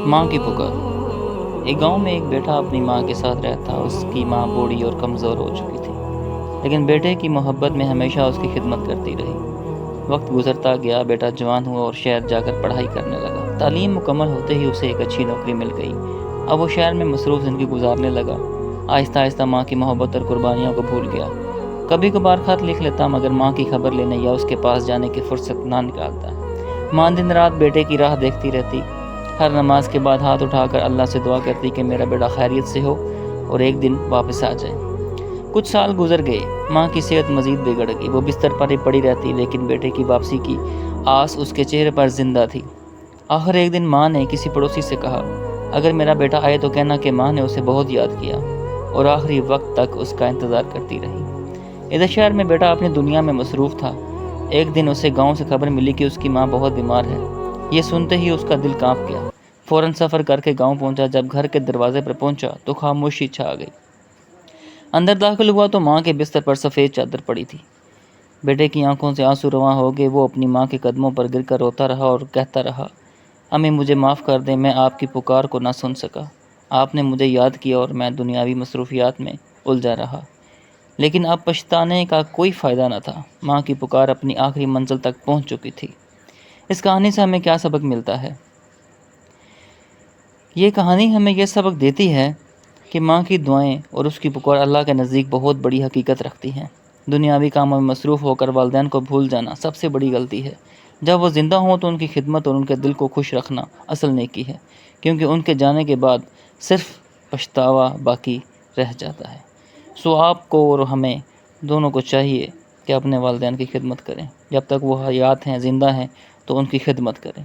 ماں کی پکار۔ ایک گاؤں میں ایک بیٹا اپنی ماں کے ساتھ رہتا۔ اس کی ماں بوڑھی اور کمزور ہو چکی تھی، لیکن بیٹے کی محبت میں ہمیشہ اس کی خدمت کرتی رہی۔ وقت گزرتا گیا، بیٹا جوان ہوا اور شہر جا کر پڑھائی کرنے لگا۔ تعلیم مکمل ہوتے ہی اسے ایک اچھی نوکری مل گئی۔ اب وہ شہر میں مصروف زندگی گزارنے لگا۔ آہستہ آہستہ ماں کی محبت اور قربانیوں کو بھول گیا۔ کبھی کبھار خط لکھ لیتا، مگر ماں کی خبر لینے یا اس کے پاس جانے کی فرصت نہ نکالتا۔ ماں دن رات بیٹے کی راہ دیکھتی رہتی۔ ہر نماز کے بعد ہاتھ اٹھا کر اللہ سے دعا کرتی کہ میرا بیٹا خیریت سے ہو اور ایک دن واپس آ جائے۔ کچھ سال گزر گئے، ماں کی صحت مزید بگڑ گئی۔ وہ بستر پر ہی پڑی رہتی، لیکن بیٹے کی واپسی کی آس اس کے چہرے پر زندہ تھی۔ آخر ایک دن ماں نے کسی پڑوسی سے کہا، اگر میرا بیٹا آئے تو کہنا کہ ماں نے اسے بہت یاد کیا اور آخری وقت تک اس کا انتظار کرتی رہی۔ ادھر شہر میں بیٹا اپنی دنیا میں مصروف تھا۔ ایک دن اسے گاؤں سے خبر ملی کہ اس کی ماں بہت بیمار ہے۔ یہ سنتے ہی اس کا دل کانپ گیا۔ فوراً سفر کر کے گاؤں پہنچا۔ جب گھر کے دروازے پر پہنچا تو خاموشی چھا گئی۔ اندر داخل ہوا تو ماں کے بستر پر سفید چادر پڑی تھی۔ بیٹے کی آنکھوں سے آنسو رواں ہو گئے۔ وہ اپنی ماں کے قدموں پر گر کر روتا رہا اور کہتا رہا، امی مجھے معاف کر دیں، میں آپ کی پکار کو نہ سن سکا۔ آپ نے مجھے یاد کیا اور میں دنیاوی مصروفیات میں الجھا رہا، لیکن اب پچھتانے کا کوئی فائدہ نہ تھا۔ ماں کی پکار اپنی آخری منزل تک پہنچ چکی تھی۔ اس کہانی سے ہمیں کیا سبق ملتا ہے؟ یہ کہانی ہمیں یہ سبق دیتی ہے کہ ماں کی دعائیں اور اس کی پکار اللہ کے نزدیک بہت بڑی حقیقت رکھتی ہیں۔ دنیاوی کاموں میں مصروف ہو کر والدین کو بھول جانا سب سے بڑی غلطی ہے۔ جب وہ زندہ ہوں تو ان کی خدمت اور ان کے دل کو خوش رکھنا اصل نیکی ہے، کیونکہ ان کے جانے کے بعد صرف پچھتاوا باقی رہ جاتا ہے۔ سو آپ کو اور ہمیں دونوں کو چاہیے کہ اپنے والدین کی خدمت کریں۔ جب تک وہ حیات ہیں، زندہ ہیں، تو ان کی خدمت کریں۔